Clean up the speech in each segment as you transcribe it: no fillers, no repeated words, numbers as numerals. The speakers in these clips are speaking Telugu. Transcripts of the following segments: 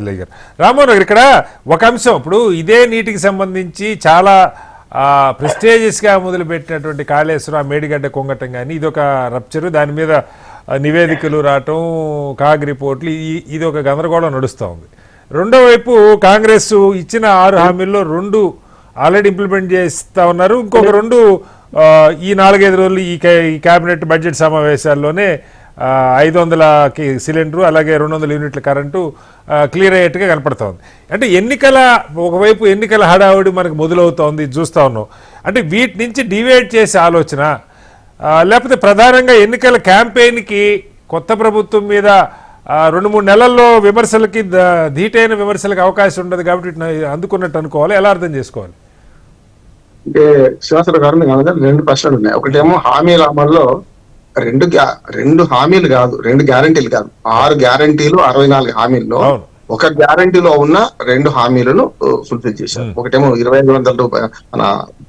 ఎల్లయ్య గారు. రామ్మోహన్ గారు, ఇక్కడ ఒక అంశం, ఇప్పుడు ఇదే నీటికి సంబంధించి చాలా ప్రెస్టేజియస్గా మొదలుపెట్టినటువంటి కాళేశ్వరం మేడిగడ్డ కొంగటం కానీ ఇదొక రప్చరు, దాని మీద నివేదికలు రావటం, కాగ్ రిపోర్ట్లు, ఇది ఒక గందరగోళం నడుస్తూ ఉంది. రెండో వైపు కాంగ్రెస్ ఇచ్చిన 6 హామీల్లో 2 ఆల్రెడీ ఇంప్లిమెంట్ చేస్తూ ఉన్నారు. ఇంకొక 2 ఈ 4-5 రోజులు ఈ క్యాబినెట్ బడ్జెట్ సమావేశాల్లోనే 500కి సిలిండరు, అలాగే 200 యూనిట్ల కరెంటు క్లియర్ అయ్యేట్టుగా కనపడుతోంది. అంటే ఒకవైపు ఎన్నికల హడావుడి మనకు మొదలవుతోంది, చూస్తూ ఉన్నాం. అంటే వీటి నుంచి డివైడ్ చేసే ఆలోచన, లేకపోతే ప్రధానంగా ఎన్నికల క్యాంపెయిన్కి కొత్త ప్రభుత్వం మీద 2-3 నెలల్లో విమర్శలకి, ధీటైన విమర్శలకు అవకాశం ఉండదు కాబట్టి అందుకున్నట్టు అనుకోవాలి, ఎలా అర్థం చేసుకోవాలి? అంటే శ్రీనివాసరావు గారు 2 ప్రశ్నలు ఉన్నాయి. ఒకటేమో హామీల అమల్లో 2 హామీలు కాదు, 2 గ్యారంటీలు కాదు, 6 గ్యారంటీలు, 64 హామీల్లో ఒక గ్యారంటీలో ఉన్న 2 హామీలను ఫుల్ఫిల్ చేశారు. ఒకటేమో 2500 రూపాయలు మన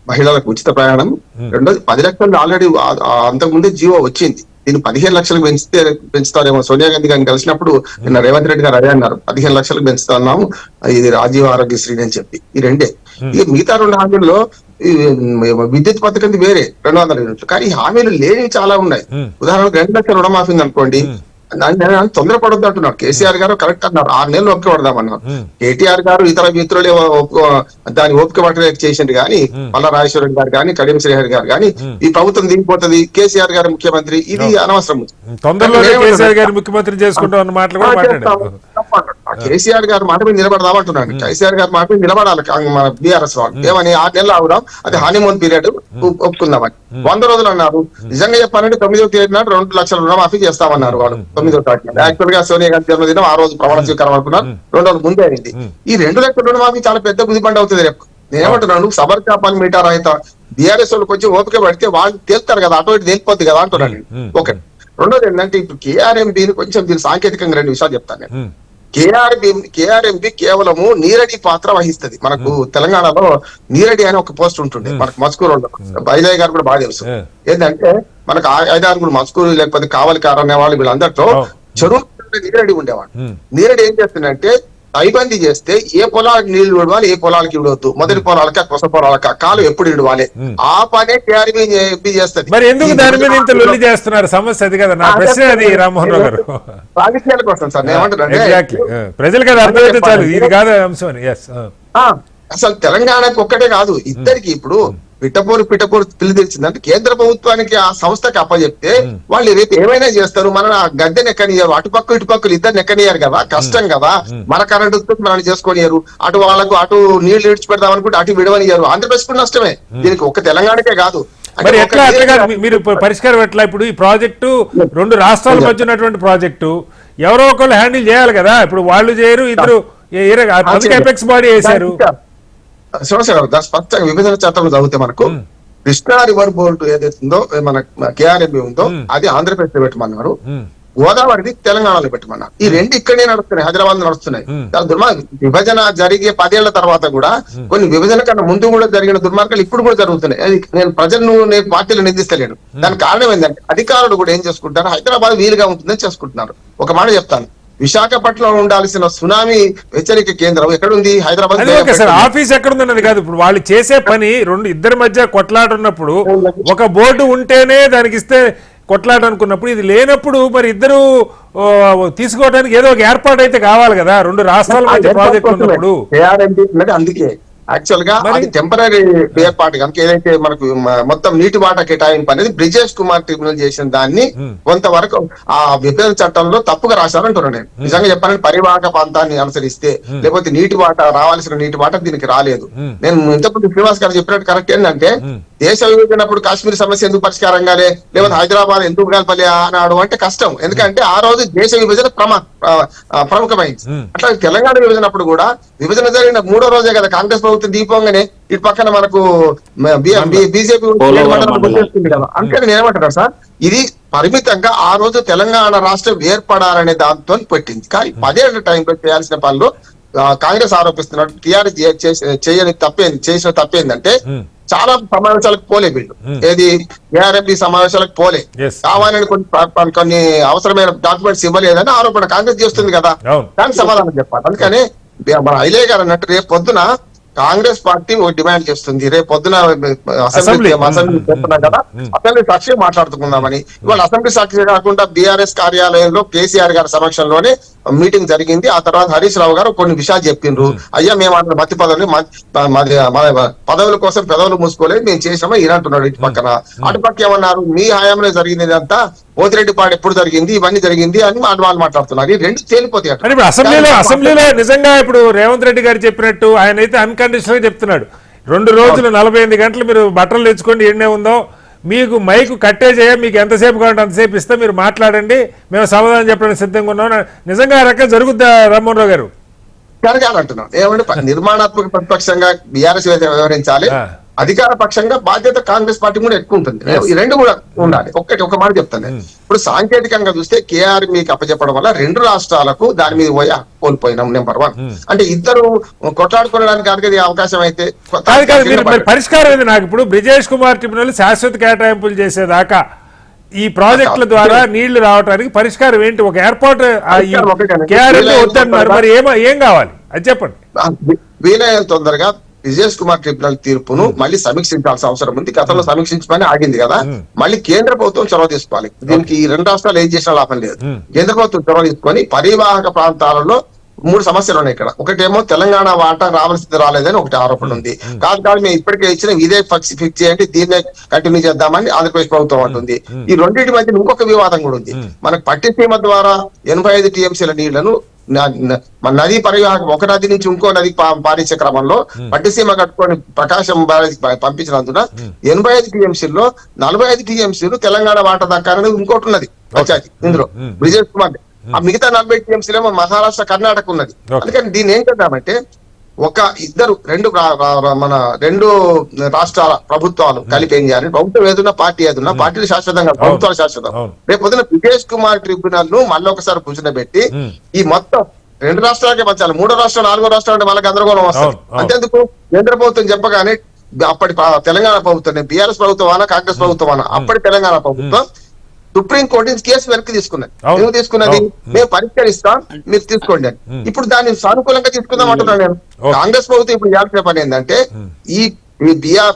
మహిళలకు ఉచిత ప్రయాణం, రెండోది 10 లక్షలు ఆల్రెడీ అంతకుముందే జీవో వచ్చింది, దీన్ని 15 లక్షలకు పెంచుతారేమో. సోనియా గాంధీ గారిని కలిసినప్పుడు నిన్న రేవంత్ రెడ్డి గారు అదే అన్నారు, 15 లక్షలకు పెంచుతున్నాము, ఇది రాజీవ్ ఆరోగ్యశ్రీ అని చెప్పి. ఈ 2 ఇక మిగతా 2 హామీల్లో విద్యుత్ పథకం వేరే 200 యూనిట్లు, కానీ ఈ హామీలు లేనివి చాలా ఉన్నాయి. ఉదాహరణకు 2 లక్షల రుణమాఫీ అనుకోండి, తొందరపడొద్దు అంటున్నారు. కేసీఆర్ గారు కరెక్ట్ అన్నారు, 6 నెలలు ఓపిక పడదామన్నారు. కేటీఆర్ గారు ఇతర మిత్రులు దాని ఓపిక పట్టలేక చేసింది, కానీ పల్లా రాజేశ్వర గారు కానీ, కడియం శ్రీహరి గారు కానీ, ఈ ప్రభుత్వం దిగిపోతుంది, కేసీఆర్ గారు ముఖ్యమంత్రి, ఇది అనవసరం. కేసీఆర్ గారు మాట మీద నిలబడదామంటున్నాను. కేసీఆర్ గారు మాట మీద నిలబడాలి మన బీఆర్ఎస్ వాళ్ళు. ఏమని 6 నెలలు ఆగుదాం, అది హనీమూన్ పీరియడ్, ఒప్పుకుందామని. 100 రోజులు అన్నారు. నిజంగా చెప్పాలంటే 9వ తేదీ నాడు 2 లక్షల రుణమాఫీ చేస్తామన్నారు వాళ్ళు. 9వ తారీఖు యాక్చువల్ గా సోనియా గాంధీ జన్మదినం, ఆ రోజు ప్రమాణ స్వీకారం అనుకున్నారు, 2 రోజులు ముందే అయింది. ఈ 2 లక్షల రుణమాఫీ చాలా పెద్ద గుదిబండి అవుతుంది రేపు. నేనేమంటున్నాను, సబర్ కాపాలి మీటర్ అయితే బీఆర్ఎస్ వాళ్ళు కొంచెం ఓపిక పడితే వాళ్ళు తేలుతారు కదా, అటు ఇటు తేలిపోద్ది కదా అంటున్నాను. ఒకటి. రెండోది ఏంటంటే, ఇప్పుడు కేఆర్ఎంబీని కొంచెం దీని సాంకేతికంగా 2 విషయాలు చెప్తాను నేను. కేఆర్ఎంబి కేవలము నీరడి పాత్ర వహిస్తుంది. మనకు తెలంగాణలో నీరడి అని ఒక పోస్ట్ ఉంటుండే, మనకు మస్కూరు బైలయ్య గారు కూడా బాగా తెలుసు. ఏంటంటే మనకు 5-6 మస్కూరు లేకపోతే కావలికారు అనే వాళ్ళు వీళ్ళందరితో చెరువు నీరడి ఉండేవాడు. నీరడి ఏం చేస్తుందంటే, పైబందీ చేస్తే ఏ పొలాలకు నీళ్లు విడవాలి, ఏ పొలాలకి విడవద్దు, మొదటి పొలాలక కొస పొలాలక కాలు ఎప్పుడు విడవాలి, ఆ పనే కేఆర్ఎంబి చేస్తుంది. మరి ఎందుకు దాని మీద ఇంత లొల్లి చేస్తున్నారు? సమస్య అది కదా నా ప్రశ్న. అది రామ్మోహన్ రావు గారు రాజకీయాల కోసం సార్ ఏమంటారు, ప్రజలకు అది అర్థమైతే చాలు, ఇది కాదు అంశం అని. అసలు తెలంగాణకు ఒక్కటే కాదు, ఇద్దరికి ఇప్పుడు పిట్టపోరు పిల్లి తెచ్చిందంటే కేంద్ర ప్రభుత్వానికి ఆ సంస్థకి అప్పచెప్తే వాళ్ళు రేపు ఏమైనా చేస్తారు. మన గద్దెని ఎక్కనియరు, అటుపక్కలు ఇటుపక్కలు ఇద్దరిని ఎక్కనియరు కదా, కష్టం కదా. మన కరెంటు మనం చేసుకోనియరు, అటు వాళ్ళకు అటు నీళ్లు విడిచిపెడదాం అనుకుంటే అటు విడవనియరు. ఆంధ్రప్రదేశ్ కూడా నష్టమే, దీనికి ఒక్క తెలంగాణకే కాదు. మరి ఎట్లా మీరు పరిష్కారం ఎట్లా? ఇప్పుడు ఈ ప్రాజెక్టు 2 రాష్ట్రాల మధ్య ఉన్నటువంటి ప్రాజెక్టు ఎవరో ఒకళ్ళు హ్యాండిల్ చేయాలి కదా. ఇప్పుడు వాళ్ళు చేయరు, ఇద్దరు ఎపెక్స్ బాడీ వేశారు. స్పష్టంగా విభజన చట్టంలో చదివితే మనకు కృష్ణా రివర్ బోర్డు ఏదైతుందో మన కేఆర్ఎంబి ఉందో అది ఆంధ్రప్రదేశ్ లో పెట్టమన్నారు, గోదావరిది తెలంగాణలో పెట్టమన్నారు. ఈ 2 ఇక్కడే నడుస్తున్నాయి, హైదరాబాద్ నడుస్తున్నాయి. విభజన జరిగే 10 ఏళ్ల తర్వాత కూడా కొన్ని విభజన కన్నా ముందు కూడా జరిగిన దుర్మార్గాలు ఇప్పుడు కూడా జరుగుతున్నాయి. నేను ప్రజలను పార్టీలు నిందిస్తలేను. దానికి కారణం ఏంటంటే అధికారులు కూడా ఏం చేసుకుంటారు, హైదరాబాద్ వీలుగా ఉంటుందని చేసుకుంటున్నారు. ఒక మాట చెప్తాను, విశాఖపట్నంలో ఉండాల్సిన సునామీ హెచ్చరిక కేంద్రం ఎక్కడుంది? హైదరాబాద్. ఆఫీస్ ఎక్కడుందన్నది కాదు, ఇప్పుడు వాళ్ళు చేసే పని ఇద్దరి మధ్య కొట్లాట ఉన్నప్పుడు ఒక బోర్డు ఉంటేనే దానికి ఇస్తే కొట్లాట అనుకున్నప్పుడు, ఇది లేనప్పుడు మరి ఇద్దరు తీసుకోవడానికి ఏదో ఒక ఏర్పాటు అయితే కావాలి కదా. 2 రాష్ట్రాల మధ్య ప్రాజెక్ట్ ఉన్నప్పుడు అందుకే యాక్చువల్ గా అది టెంపరీ ఏర్పాటు కనుక ఏదైతే మనకు మొత్తం నీటి వాటా కేటాయింపు అనేది బ్రిజేష్ కుమార్ ట్రిబ్యునల్ చేసిన దాన్ని కొంతవరకు ఆ విభజన చట్టంలో తప్పుగా రాశారంటున్నాను నేను. నిజంగా చెప్పాలని పరివాహక ప్రాంతాన్ని అనుసరిస్తే లేకపోతే నీటి వాటా రావాల్సిన నీటి వాటా దీనికి రాలేదు. నేను ఇంతకుముందు శ్రీనివాస్ గారు చెప్పినట్టు కరెక్ట్ ఏంటంటే, దేశ విభజనప్పుడు కాశ్మీర్ సమస్య ఎందుకు పరిష్కారం కాలే, లేకపోతే హైదరాబాద్ ఎందుకు కాల్పలే అన్నాడు అంటే కష్టం. ఎందుకంటే ఆ రోజు దేశ విభజన ప్రముఖమైంది. అట్లా తెలంగాణ విభజనప్పుడు కూడా విభజన జరిగిన 3వ రోజే కదా కాంగ్రెస్ ప్రభుత్వం దీపంగానే ఇటు పక్కన మనకు బీజేపీ కదా. అందుకని నేను ఏమంటున్నాను సార్, ఇది పరిమితంగా ఆ రోజు తెలంగాణ రాష్ట్రం ఏర్పడాలనే దాంతో పెట్టింది. కానీ 10 ఏళ్ల టైంలో చేయాల్సిన పనులు కాంగ్రెస్ ఆరోపిస్తున్నట్టు టీఆర్ఎస్ చేసిన తప్పేందంటే, చాలా సమావేశాలకు పోలే వీళ్ళు. ఏది ఏఆర్ఎంపీ సమావేశాలకు పోలే, Yes. కావాలని కొన్ని అవసరమైన డాక్యుమెంట్స్ ఇవ్వలేదని ఆరోపణ కాంగ్రెస్ చేస్తుంది కదా, అవును. దానికి సమాధానం చెప్పాలి. అందుకని మన ఐలయ్య గారు అన్నట్టు రేపు పొద్దున కాంగ్రెస్ పార్టీ ఒక డిమాండ్ చేస్తుంది, రేపు పొద్దున అసెంబ్లీ చేస్తున్నాం కదా, అసెంబ్లీ సాక్షి మాట్లాడుకుందామని. ఇవాళ అసెంబ్లీ సాక్షి కాకుండా బీఆర్ఎస్ కార్యాలయంలో కేసీఆర్ గారి సమక్షంలోనే మీటింగ్ జరిగింది. ఆ తర్వాత హరీష్ రావు గారు కొన్ని విషయాలు చెప్పిండ్రు. అయ్యా మేము అన్న మతి పదవులు పదవుల కోసం పెదవులు మూసుకోలేదు, మేము చేసామా ఇనంటున్నాడు. ఇటు పక్కన అటుపక్క ఏమన్నారు, మీ హయాంలో జరిగింది ఇదంతా, పోతిరెడ్డిపాడు ఎప్పుడు జరిగింది, ఇవన్నీ జరిగింది అని వాళ్ళు మాట్లాడుతున్నారు. ఈ రెండు తేలిపోతాయి. అంటే ఇప్పుడు అసెంబ్లీలో నిజంగా ఇప్పుడు రేవంత్ రెడ్డి గారు చెప్పినట్టు ఆయన అయితే అన్కండిషనల్ గా చెప్తున్నాడు, 2 రోజులు 48 గంటలు మీరు బట్టలు తెచ్చుకోండి, ఎన్నే ఉందో మీకు మైకు కట్టేజేయ, మీకు ఎంతసేపు కావాలంటే అంతసేపు ఇస్తే మీరు మాట్లాడండి, మేము సమాధానం చెప్పడానికి సిద్ధంగా ఉన్నాం. నిజంగా ఆ రకం జరుగుద్దా రామ్మోహన్ రావు గారు? కనుక అంటున్నాం ఏమంటే నిర్మాణాత్మక ప్రతిపక్షంగా బీఆర్ఎస్ వ్యవహరించాలి, అధికార పక్షంగా బాధ్యత కాంగ్రెస్ పార్టీ కూడా ఎక్కువ ఉంటుంది. ఈ రెండు కూడా ఉండాలి. ఒక మాట చెప్తాను, ఇప్పుడు సాంకేతికంగా చూస్తే కేఆర్ మీకు అప్పచెప్పడం వల్ల 2 రాష్ట్రాలకు దాని మీద పోయి కోల్పోయినాం. నెంబర్ 1 అంటే ఇద్దరు కొట్లాడుకోవడానికి అనేది అవకాశం అయితే పరిష్కారం ఏంది? నాకు ఇప్పుడు బ్రిజేష్ కుమార్ ట్రిబ్యునల్ శాశ్వత కేటాయింపులు చేసేదాకా ఈ ప్రాజెక్టుల ద్వారా నీళ్లు రావడానికి పరిష్కారం ఏంటి? ఒక ఏర్పాటు వద్దన్నారు, మరి ఏం కావాలి అది చెప్పండి. వీలైనంత తొందరగా విజేష్ కుమార్ ట్రిబ్యునల్ తీర్పును మళ్ళీ సమీక్షించాల్సిన అవసరం ఉంది. గతంలో సమీక్షించమని ఆగింది కదా, మళ్ళీ కేంద్ర ప్రభుత్వం చొరవ తీసుకోవాలి. దీనికి ఈ 2 రాష్ట్రాలు ఏం చేసినా లాభం లేదు. కేంద్ర ప్రభుత్వం చొరవ తీసుకొని పరివాహక ప్రాంతాలలో 3 సమస్యలు ఉన్నాయి ఇక్కడ. ఒకటేమో తెలంగాణ వాటా రావాల్సింది రాలేదని ఒకటి ఆరోపణ ఉంది. కాదు మేము ఇప్పటికే ఇచ్చిన ఇదే ఫిక్స్ చేయండి, దీన్నే కంటిన్యూ చేద్దామని ఆంధ్రప్రదేశ్ ప్రభుత్వం అంటుంది. ఈ రెండింటి మధ్య ఇంకొక వివాదం కూడా ఉంది. మనకు పట్టిసీమ ద్వారా 85 టీఎంసీల నీళ్లను మన నదీ పరివాహకం ఒక నది నుంచి ఇంకో నదికి పారించే క్రమంలో పట్టిసీమ కట్టుకొని ప్రకాశం పంపించినందున 85 టీఎంసీల్లో 45 టీఎంసీలు తెలంగాణ వాటా దక్కాలని ఇంకోటి ఉన్నది పంచాయతీ. ఇందులో బ్రిజేష్ కుమార్ ఆ మిగతా 40 టీఎంసీలేమో మహారాష్ట్ర కర్ణాటక ఉన్నది. అందుకని దీన్ని ఏం చేద్దామంటే మన రెండు రాష్ట్రాల ప్రభుత్వాలు కలిపి ఏం చేయాలి, ప్రభుత్వం ఏదన్నా పార్టీ ఏదన్నా, పార్టీలు శాశ్వతంగా, ప్రభుత్వాలు శాశ్వతం. రేపు పొద్దున బ్రిజేష్ కుమార్ ట్రిబ్యునల్ ను మళ్ళీ ఒకసారి కూర్చుని ఈ మొత్తం 2 రాష్ట్రాలకే పంచాలి. 3వ రాష్ట్రం 4వ రాష్ట్రం అంటే మళ్ళీ గందరగోళం వస్తుంది. అంతేందుకు కేంద్ర ప్రభుత్వం చెప్పగానే అప్పటి తెలంగాణ ప్రభుత్వం, బీఆర్ఎస్ ప్రభుత్వం కాంగ్రెస్ ప్రభుత్వం అప్పటి తెలంగాణ ప్రభుత్వం సుప్రీంకోర్టు కేసు వెనక్కి తీసుకున్నది. ఎందుకు తీసుకున్నది? మేము పరిష్కరిస్తాం, మీరు తీసుకోండి అని. ఇప్పుడు దాన్ని సానుకూలంగా తీసుకుందాం అంటున్నాను నేను. కాంగ్రెస్ ప్రభుత్వం ఇప్పుడు చేయాల్సిన పని ఏంటంటే ఈ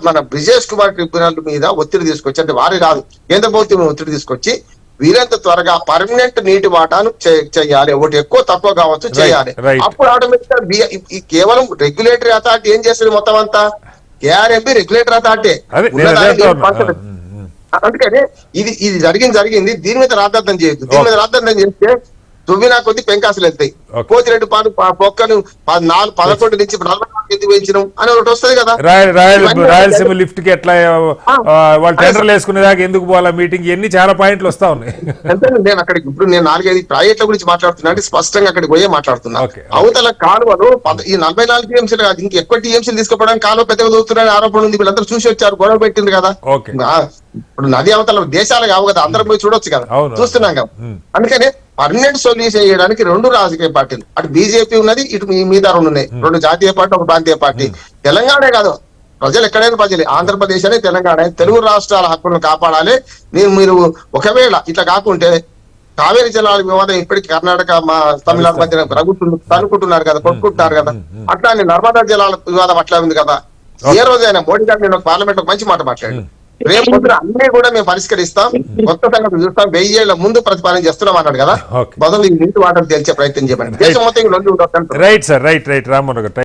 మన బ్రిజేష్ కుమార్ ట్రిబ్యునల్ మీద ఒత్తిడి తీసుకొచ్చి, అంటే వారి కాదు కేంద్ర ప్రభుత్వం ఒత్తిడి తీసుకొచ్చి వీరంత త్వరగా పర్మనెంట్ నీటి వాటాను చేయాలి. ఒకటి ఎక్కువ తక్కువ కావచ్చు, చేయాలి. అప్పుడు ఆటోమేటిక్ గా కేవలం రెగ్యులేటరీ అథారిటీ ఏం చేస్తుంది, మొత్తం అంతా కేఆర్ఎంపీ రెగ్యులేటరీ అథారిటీ. అందుకని ఇది జరిగింది. దీని మీద రాద్ధాంతం చేయొద్దు. దీని మీద రాద్ధాంతం చేస్తే తువ్వినా కొద్ది పెంకాసులు వెళ్తాయి. పోతిరెడ్డి పాలు పొక్కను 11 నుంచి 44 ఎందుకు పెంచినాం అని ఒకటి వస్తుంది కదా. రాయలసీమ లిఫ్ట్ కి ఎట్లా వాళ్ళు టెండర్లు వేసుకునేదాకా ఎందుకు పోవాలా మీటింగ్, ఇవన్నీ చాలా పాయింట్లు వస్తా ఉన్నాయి. నేను అక్కడికి ఇప్పుడు నేను 4-5 ప్రాజెక్టుల గురించి మాట్లాడుతున్నా అంటే స్పష్టంగా అక్కడికి పోయే మాట్లాడుతున్నా. అవతల కాలువలు ఈ 44 టీఎంసీలు కాదు, ఇంకా ఎక్కువ టీఎంసీలు తీసుకుపోవడానికి కాలువ పెద్దగా దూరుతున్నారని ఆరోపణ ఉంది. వీళ్ళందరూ చూసి వచ్చారు, గొడవ పెట్టింది కదా. ఇప్పుడు నది అవతల దేశాలు కావు కదా, అందరం పోయి చూడొచ్చు కదా, చూస్తున్నాం కదా. అందుకనే పర్మనెంట్ సొల్యూషన్ చేయడానికి 2 రాజకీయ పార్టీలు, అటు బీజేపీ ఉన్నది, ఇటు మీద 2 ఉన్నాయి. 2 జాతీయ పార్టీ, ఒక ప్రాంతీయ పార్టీ. తెలంగాణ కాదు, ప్రజలు ఎక్కడైనా ప్రజలు, ఆంధ్రప్రదేశ్ అనే తెలంగాణ, తెలుగు రాష్ట్రాల హక్కులను కాపాడాలి. మీరు ఒకవేళ ఇట్లా కాకుంటే కావేరీ జలాల వివాదం ఇప్పటికీ కర్ణాటక తమిళనాడు మధ్య తనుకుంటున్నారు కదా, కొట్టుకుంటున్నారు కదా. అట్లా నర్మదా జలాల వివాదం అట్లా ఉంది కదా. ఏ రోజైనా మోడీ గారు నేను పార్లమెంట్ లో మంచి మాట మాట్లాడాను, రేపు పొద్దున అన్ని కూడా మేము పరిష్కరిస్తాం, కొత్త సంగతి చూస్తాం, 1000 ఏళ్ల ముందు ప్రతిపాదన చేస్తున్నాం అన్నాడు కదా. బదులు ఈ నీటి వాటర్ తెలిసే ప్రయత్నం చేయమని దేశం మొత్తం. రైట్ సార్, రైట్ రామ్మోహన్ గారు.